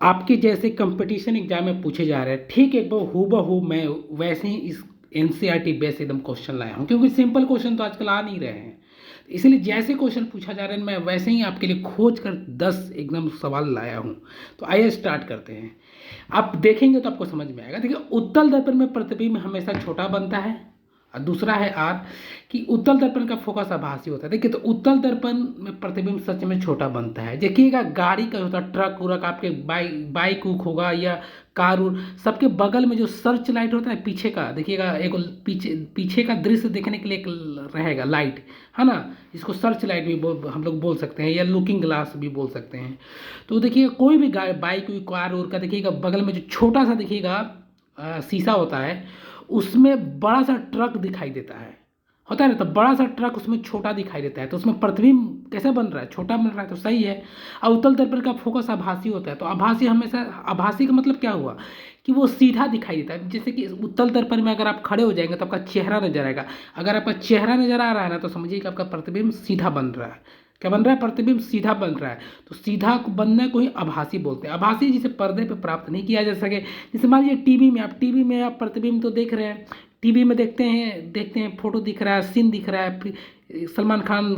आपके जैसे competition exam में पूछे जा रहे हैं, ठीक एक बार हूबहू मैं वैसे ही इस एनसीईआरटी बेस एकदम क्वेश्चन लाया हूँ, क्योंकि सिंपल क्वेश्चन तो आजकल आ नहीं रहे हैं। इसलिए जैसे क्वेश्चन पूछा जा रहा है मैं वैसे ही आपके लिए खोज कर 10 एकदम सवाल लाया हूँ। तो आइए स्टार्ट करते हैं। आप देखेंगे तो आपको समझ में आएगा। देखिए, उत्तल दर्पण में प्रतिबिंब हमेशा छोटा बनता है। और दूसरा है आर, कि उत्तल दर्पण का फोकस आभासी होता है। देखिए, तो उत्तल दर्पण में प्रतिबिंब सच में छोटा बनता है। देखिएगा, गाड़ी का होता है, ट्रक उरक, आपके बाइक उक होगा या कार उर, सबके बगल में जो सर्च लाइट होता है पीछे का, देखिएगा एक पीछे पीछे का दृश्य देखने के लिए एक रहेगा लाइट, है ना। इसको सर्च लाइट भी हम लोग बोल सकते हैं, या लुकिंग ग्लास भी बोल सकते हैं। तो देखिए, कोई भी बाइक कार उर का देखिएगा बगल में जो छोटा सा देखिएगा शीशा होता है, उसमें बड़ा सा ट्रक दिखाई देता है, होता है ना। तो बड़ा सा ट्रक उसमें छोटा दिखाई देता है, तो उसमें प्रतिबिंब कैसे बन रहा है, छोटा बन रहा है, तो सही है। और उत्तल दर्पण का फोकस आभासी होता है, तो आभासी हमेशा, आभासी का मतलब क्या हुआ कि वो सीधा दिखाई देता है। जैसे कि उत्तल दर्पण में अगर आप खड़े हो जाएंगे तो आपका चेहरा नजर आएगा। अगर आपका चेहरा नजर आ रहा है ना, तो समझिए कि आपका प्रतिबिंब सीधा बन रहा है। क्या बन रहा है? प्रतिबिंब सीधा बन रहा है। तो सीधा बनने को ही आभासी बोलते हैं। आभासी जिसे पर्दे पे प्राप्त नहीं किया जा सके। जैसे मान लीजिए टीवी में आप प्रतिबिंब तो देख रहे हैं, टीवी में देखते हैं फोटो दिख रहा है, सीन दिख रहा है, फिर सलमान खान,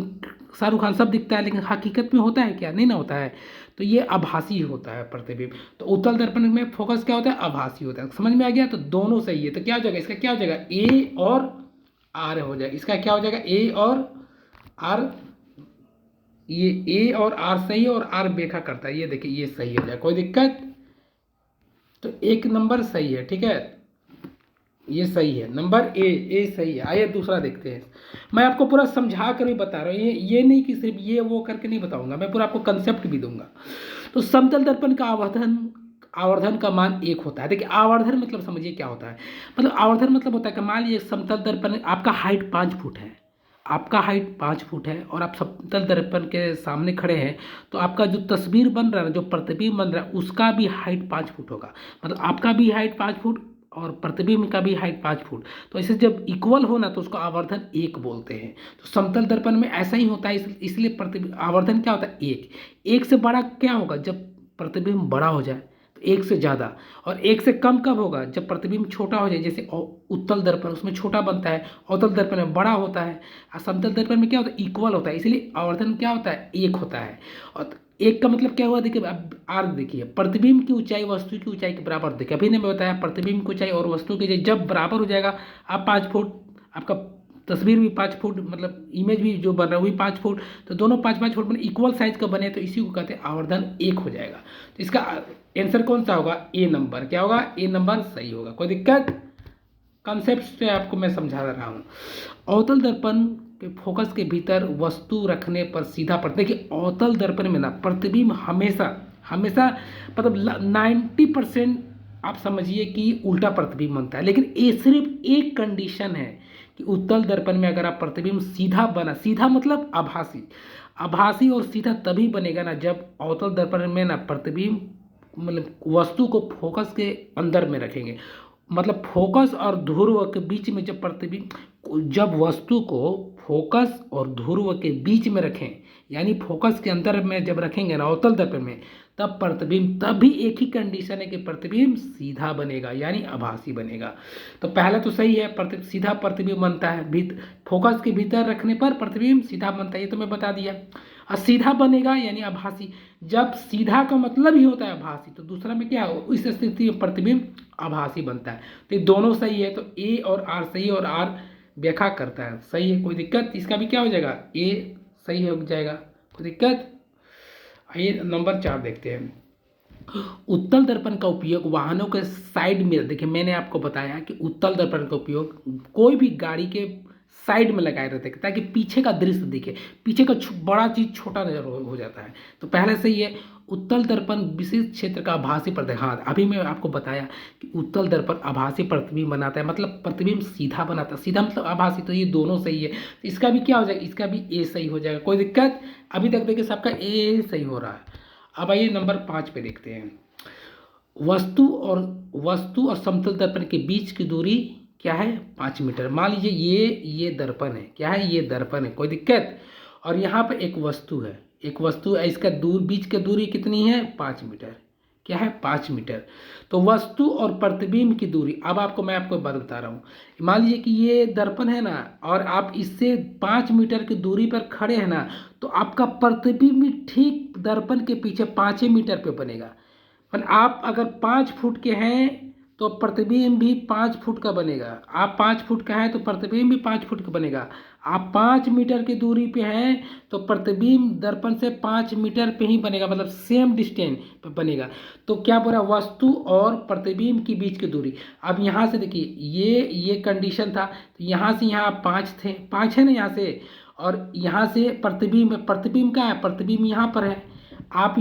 शाहरुख खान सब दिखता है, लेकिन हकीकत में होता है क्या? नहीं ना होता है। तो ये आभासी होता है प्रतिबिंब। तो उत्तल दर्पण में फोकस क्या होता है? आभासी होता है। समझ में आ गया? तो दोनों सही है। तो क्या हो जाएगा इसका? क्या हो जाएगा? ए और आर हो जाएगा। इसका क्या हो जाएगा? ए और आर। ये ए और आर सही है, और आर बेखा करता है। ये देखिए, ये सही हो जाएगा, कोई दिक्कत? तो एक नंबर सही है, ठीक है, ये सही है, नंबर ए सही है। आइए दूसरा देखते हैं। मैं आपको पूरा समझा कर भी बता रहा हूँ, ये नहीं कि सिर्फ ये वो करके नहीं बताऊंगा, मैं पूरा आपको कंसेप्ट भी दूंगा। तो समतल दर्पण का आवर्धन आवर्धन का मान 1 होता है। देखिए, आवर्धन मतलब समझिए क्या होता है। मतलब आवर्धन मतलब होता है कि मान लीजिए समतल दर्पण, आपका हाइट 5 फुट है, आपका हाइट 5 फुट है, और आप समतल दर्पण के सामने खड़े हैं, तो आपका जो तस्वीर बन रहा है, जो प्रतिबिंब बन रहा है, उसका भी हाइट 5 फुट होगा। मतलब आपका भी हाइट 5 फुट और प्रतिबिंब का भी हाइट 5 फुट। तो ऐसे जब इक्वल हो ना, तो उसको आवर्धन 1 बोलते हैं। तो समतल दर्पण में ऐसा ही होता है, इसलिए प्रतिबिंब आवर्धन क्या होता है? 1। 1 से बड़ा क्या होगा? जब प्रतिबिंब बड़ा हो जाए, तो 1 से ज़्यादा। और 1 से कम कब होगा? जब प्रतिबिंब छोटा हो जाए। जैसे उत्तल दर्पण, उसमें छोटा बनता है, अवतल दर्पण में बड़ा होता है, और समतल दर्पण में क्या होता है? इक्वल होता है। इसलिए आवर्धन क्या होता है? 1 होता है। और 1 का मतलब क्या हुआ? देखिए, अब आर देखिए, प्रतिबिंब की ऊंचाई वस्तु की ऊंचाई के बराबर। देखिए, अभी ने बताया प्रतिबिंब की ऊंचाई और वस्तु की ऊंचाई जब बराबर हो जाएगा, आप 5 फुट, आपका तस्वीर भी 5 फुट, मतलब इमेज भी जो बन रहा है वही 5 फुट, तो दोनों 5-5 फुट में इक्वल साइज का बने, तो इसी को कहते हैं आवर्धन 1 हो जाएगा। तो इसका आंसर कौन सा होगा? ए नंबर। क्या होगा? ए नंबर सही होगा। कोई दिक्कत? कॉन्सेप्ट से आपको मैं समझा रहा हूँ। अवतल दर्पण के फोकस के भीतर वस्तु रखने पर सीधा पड़ता। देखिए, अवतल दर्पण में ना प्रतिबिंब हमेशा हमेशा मतलब 90% आप समझिए कि उल्टा प्रतिबिंब बनता है। लेकिन ये सिर्फ एक कंडीशन है कि उत्तल दर्पण में अगर आप प्रतिबिंब सीधा बना, सीधा मतलब आभासी, आभासी और सीधा तभी बनेगा ना जब अवतल दर्पण में ना प्रतिबिंब, मतलब वस्तु को फोकस के अंदर में रखेंगे। मतलब फोकस और ध्रुव के बीच में जब प्रतिबिंब, जब वस्तु को फोकस और ध्रुव के बीच में रखें, यानी फोकस के अंदर में जब रखेंगे ना अवतल दर्पण में, तब प्रतिबिंब, तभी एक ही कंडीशन है कि प्रतिबिंब सीधा बनेगा, यानी आभासी बनेगा। तो पहला तो सही है, सीधा प्रतिबिंब बनता है, फोकस के भीतर रखने पर प्रतिबिंब सीधा बनता है, ये तो मैं बता दिया। और सीधा बनेगा यानी आभासी। जब सीधा का मतलब ही होता है आभासी, तो दूसरा में क्या हो? इस स्थिति में प्रतिबिंब आभासी बनता है। तो ये दोनों सही है, तो ए और आर सही है, और आर व्याख्या करता है, सही है, कोई दिक्कत? इसका भी क्या हो जाएगा? ए सही हो जाएगा, कोई दिक्कत? आइए नंबर 4 देखते हैं। उत्तल दर्पण का उपयोग वाहनों के साइड मिरर, देखिए मैंने आपको बताया कि उत्तल दर्पण का उपयोग कोई भी गाड़ी के साइड में लगाए रहते हैं, ताकि पीछे का दृश्य दिखे, पीछे का बड़ा चीज छोटा नजर हो जाता है। तो पहले से ही है, उत्तल दर्पण विशेष क्षेत्र का आभासी प्रतिबिंब। हाँ, अभी मैं आपको बताया कि उत्तल दर्पण आभासी प्रतिबिंब बनाता है, मतलब प्रतिबिंब सीधा बनाता है, सीधा मतलब आभासी। तो ये दोनों सही है। तो इसका भी क्या हो जाएगा? इसका भी ए सही हो जाएगा, कोई दिक्कत? अभी तक देखिए सबका ए सही हो रहा है। अब आइए नंबर 5 पे देखते हैं। वस्तु और समतल दर्पण के बीच की दूरी क्या है? 5 मीटर। मान लीजिए ये दर्पण है, क्या है? ये दर्पण है, कोई दिक्कत? और यहाँ पे एक वस्तु है, इसका बीच की दूरी कितनी है? 5 मीटर। क्या है 5 मीटर। तो वस्तु और प्रतिबिंब की दूरी, अब मैं आपको बात बता रहा हूँ। मान लीजिए कि ये दर्पण है ना, और आप इससे 5 मीटर की दूरी पर खड़े हैं ना, तो आपका प्रतिबिंब ठीक दर्पण के पीछे 5 मीटर पे बनेगा। पर आप अगर 5 फुट के हैं तो प्रतिबिंब भी 5 फुट का बनेगा। आप 5 फुट का है तो प्रतिबिंब भी 5 फुट का बनेगा। आप 5 मीटर की दूरी पे हैं तो प्रतिबिंब दर्पण से 5 मीटर पे ही बनेगा, मतलब सेम डिस्टेंस पे बनेगा। तो क्या बोला, वस्तु और प्रतिबिंब के बीच की दूरी। अब यहाँ से देखिए, ये कंडीशन था, तो यहाँ से यहाँ 5 थे, 5 है ना यहाँ से, और यहाँ से प्रतिबिंब का है, प्रतिबिंब यहाँ पर है। आप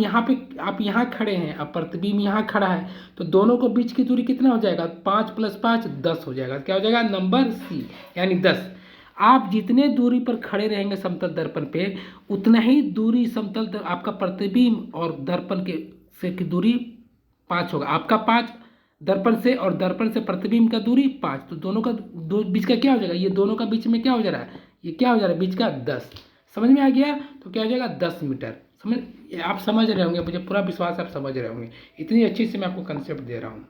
यहाँ खड़े हैं, अब प्रतिबिंब यहाँ खड़ा है, तो दोनों को बीच की दूरी कितना हो जाएगा, 5 + 5 10 हो जाएगा। क्या हो जाएगा, नंबर सी, यानी 10। आप जितने दूरी पर खड़े रहेंगे समतल दर्पण पे, उतना ही दूरी आपका प्रतिबिंब और दर्पण के से की दूरी 5 होगा। आपका 5 दर्पण से, और दर्पण से प्रतिबिंब का दूरी 5, तो दोनों का बीच का क्या हो जाएगा, ये दोनों का बीच में क्या हो जा रहा है, ये क्या हो जा रहा है, बीच का 10। समझ में आ गया, तो क्या हो जाएगा 10 मीटर। आप समझ रहे होंगे, मुझे पूरा विश्वास है आप समझ रहे होंगे, इतनी अच्छी से मैं आपको कंसेप्ट दे रहा हूँ।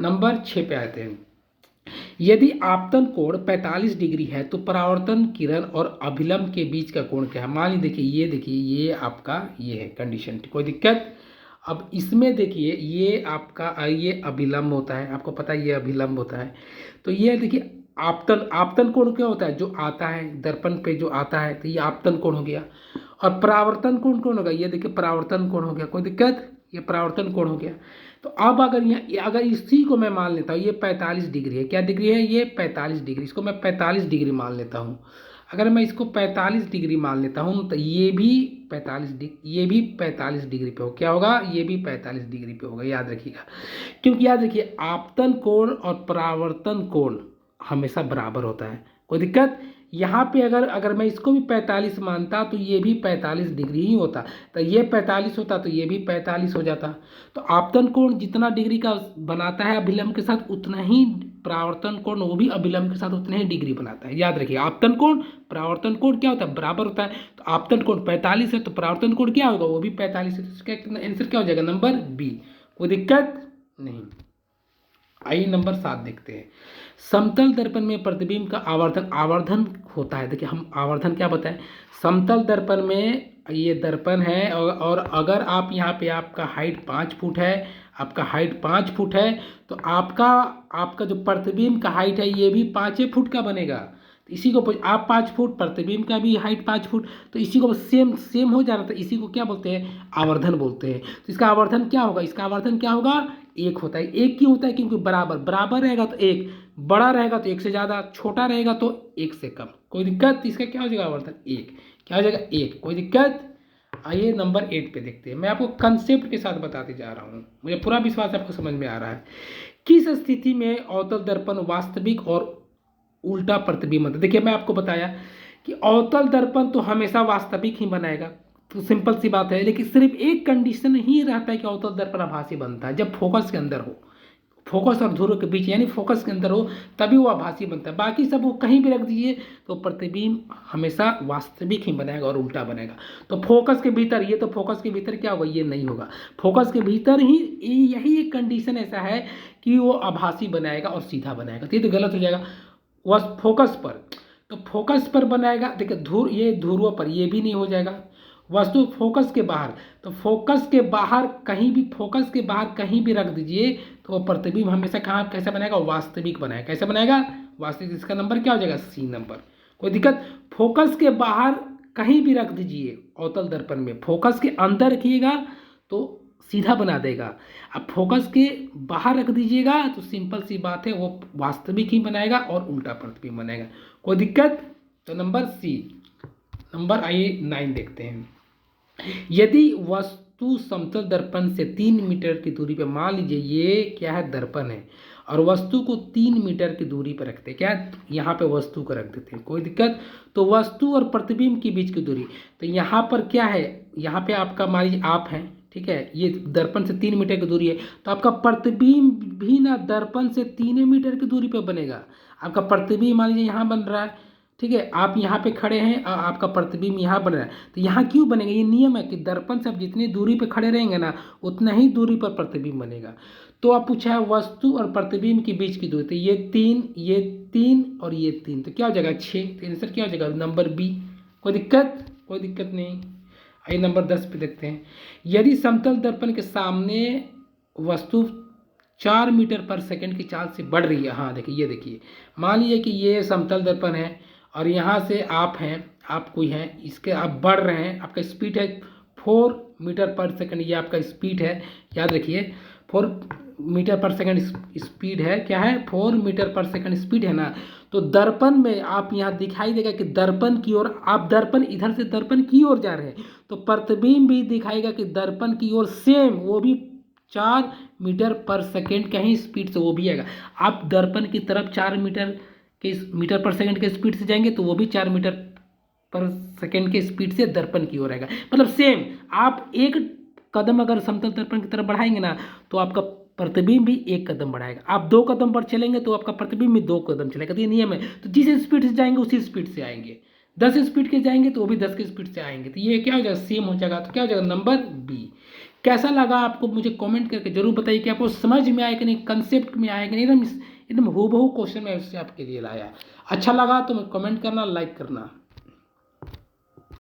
नंबर 6 पे आते हैं। यदि आपतन कोण 45 डिग्री है तो परावर्तन किरण और अभिलंब के बीच का कोण क्या है। मान लीजिए, देखिए ये आपका ये है कंडीशन, कोई दिक्कत। अब इसमें देखिए, ये आपका ये अभिलंब होता है, आपको पता है ये अभिलंब होता है। तो ये देखिए आपतन कोण क्या होता है, जो आता है दर्पण पे जो आता है, तो ये आपतन कोण हो गया। और परावर्तन कोण कौन होगा, ये देखिए परावर्तन कोण हो गया, कोई दिक्कत, ये परावर्तन कोण हो गया। तो अब अगर इसी को मैं मान लेता हूँ, ये 45 डिग्री है, क्या डिग्री है, ये 45 डिग्री, इसको मैं 45 डिग्री मान लेता हूँ। अगर मैं इसको 45 डिग्री मान लेता हूँ तो ये भी 45 डिग्री पे हो, क्या होगा, ये भी 45 डिग्री पे होगा, याद रखिएगा। क्योंकि याद रखिए, आपतन कोण और परावर्तन कोण हमेशा बराबर होता है, कोई दिक्कत। यहाँ पे अगर मैं इसको भी 45 मानता तो ये भी 45 डिग्री ही होता, तो ये 45 होता तो ये भी 45 हो जाता। तो आपतन कोण जितना डिग्री का बनाता है अभिलंब के साथ, उतना ही परावर्तन कोण वो भी अभिलंब के साथ उतने ही डिग्री बनाता है, याद रखिए। आपतन कोण परावर्तन कोण क्या होता है, बराबर होता है। तो आपतन कोण 45 है तो परावर्तन कोण क्या होगा, वो भी 45 है, तो इसका आंसर क्या हो जाएगा, नंबर बी, कोई दिक्कत नहीं। आइए नंबर 7 देखते हैं। समतल दर्पण में प्रतिबिंब का आवर्धन होता है। देखिए, हम आवर्धन क्या बताएं, समतल दर्पण में ये दर्पण है, और अगर आप यहाँ पे आपका हाइट 5 फुट है, तो आपका जो प्रतिबिंब का हाइट है ये भी 5 फुट का बनेगा। तो इसी को आप 5 फुट, प्रतिबिंब का भी हाइट 5 फुट, तो इसी को सेम हो जा रहा था, इसी को क्या बोलते हैं, आवर्धन बोलते हैं। तो इसका आवर्धन क्या होगा, एक होता है। एक क्यों होता है, क्योंकि बराबर रहेगा तो एक, बड़ा रहेगा तो एक से ज़्यादा, छोटा रहेगा तो एक से कम, कोई दिक्कत। इसका क्या हो जाएगा आवर्धन, एक, क्या हो जाएगा, एक, कोई दिक्कत। आइए नंबर 8 पे देखते हैं। मैं आपको कंसेप्ट के साथ बताते जा रहा हूँ, मुझे पूरा विश्वास आपको समझ में आ रहा है। किस स्थिति में अवतल दर्पण वास्तविक और उल्टा प्रतिबिंब। देखिए, मैं आपको बताया कि अवतल दर्पण तो हमेशा वास्तविक ही बनाएगा, तो सिंपल सी बात है। लेकिन सिर्फ एक कंडीशन ही रहता है कि अवतल दर्पण आभासी बनता है, जब फोकस के अंदर हो, फोकस और ध्रुव के बीच, यानी फोकस के अंदर हो, तभी वो आभासी बनता है। बाकी सब वो कहीं भी रख दीजिए तो प्रतिबिंब हमेशा वास्तविक ही बनाएगा और उल्टा बनेगा। तो फोकस के भीतर, ये तो फोकस के भीतर क्या होगा, ये नहीं होगा। फोकस के भीतर ही यही एक कंडीशन ऐसा है कि वो आभासी बनाएगा और सीधा बनाएगा, तो ये तो गलत हो जाएगा। वह फोकस पर, तो फोकस पर बनाएगा, देखिए ये ध्रुव पर, ये भी नहीं हो जाएगा। वस्तु फोकस के बाहर, तो फोकस के बाहर कहीं भी रख दीजिए तो वो प्रतिबिंब हमेशा कैसे बनाएगा, वास्तविक बनाएगा। कैसे बनाएगा, वास्तविक। इसका नंबर क्या हो जाएगा, सी नंबर, कोई दिक्कत। फोकस के बाहर कहीं भी रख दीजिए अवतल दर्पण में, फोकस के अंदर रखिएगा तो सीधा बना देगा। अब फोकस के बाहर रख दीजिएगा तो सिंपल सी बात है, वो वास्तविक ही बनाएगा और उल्टा प्रतिबिंब बनाएगा, कोई दिक्कत। तो नंबर सी। नंबर आइए 9 देखते हैं। यदि वस्तु समतल दर्पण से 3 मीटर की दूरी पर, मान लीजिए ये क्या है, दर्पण है, और वस्तु को 3 मीटर की दूरी पर रखते हैं, क्या यहाँ पे वस्तु को रख देते हैं, कोई दिक्कत। तो वस्तु और प्रतिबिंब के बीच की दूरी, तो यहाँ पर क्या है, यहाँ पे आपका मान लीजिए आप हैं, ठीक है, ये दर्पण से 3 मीटर की दूरी है, तो आपका प्रतिबिंब भी ना दर्पण से 3 मीटर की दूरी पर बनेगा। आपका प्रतिबिंब मान लीजिए यहाँ बन रहा है, ठीक है, आप यहाँ पे खड़े हैं और आपका प्रतिबिंब यहाँ बन रहा है, तो यहाँ क्यों बनेगा? ये नियम है कि दर्पण से आप जितनी दूरी पे खड़े रहेंगे ना, उतना ही दूरी पर प्रतिबिंब बनेगा। तो आप पूछा है वस्तु और प्रतिबिंब के बीच की दूरी, तो ये 3 और ये 3, तो क्या हो जाएगा 6। तो आंसर क्या हो जाएगा? Number B. कोई दिक्कत? कोई दिक्कत नहीं। आइए नंबर 10 पे देखते हैं। यदि समतल दर्पण के सामने वस्तु 4 मीटर पर सेकंड की चाल से बढ़ रही है, हाँ देखिए, ये देखिए, मान लीजिए कि ये समतल दर्पण है और यहाँ से आप हैं, आप कोई हैं, इसके आप बढ़ रहे हैं, आपका स्पीड है 4 मीटर पर सेकंड, ये आपका स्पीड है, याद रखिए 4 मीटर पर सेकंड स्पीड है। क्या है? 4 मीटर पर सेकंड स्पीड है ना। तो दर्पण में आप यहाँ दिखाई देगा कि दर्पण की ओर, आप दर्पण इधर से दर्पण की ओर जा रहे हैं, तो प्रतिबिंब भी दिखाएगा कि दर्पण की ओर सेम, वो भी 4 मीटर पर सेकंड का ही स्पीड से वो भी आएगा। आप दर्पण की तरफ 4 मीटर पर सेकंड के स्पीड से जाएंगे तो वो भी 4 मीटर पर सेकंड के स्पीड से दर्पण की ओर आएगा। मतलब सेम, आप एक कदम अगर समतल दर्पण की तरफ बढ़ाएंगे ना, तो आपका प्रतिबिंब भी एक कदम बढ़ाएगा। आप 2 कदम पर चलेंगे तो आपका प्रतिबिंब भी 2 कदम चलेगा। तो ये नियम है। तो जिस स्पीड से जाएंगे उसी स्पीड से आएंगे। 10 स्पीड के जाएंगे तो वो भी 10 की स्पीड से आएंगे। तो ये क्या हो जाएगा? सेम हो जाएगा। तो क्या हो जाएगा? Number B. कैसा लगा आपको? मुझे कमेंट करके जरूर बताइए कि आपको समझ में आया कि नहीं, कंसेप्ट में आया कि नहीं। एकदम हूबहू क्वेश्चन मैं उससे आपके लिए लाया। अच्छा लगा तो कमेंट करना, लाइक करना।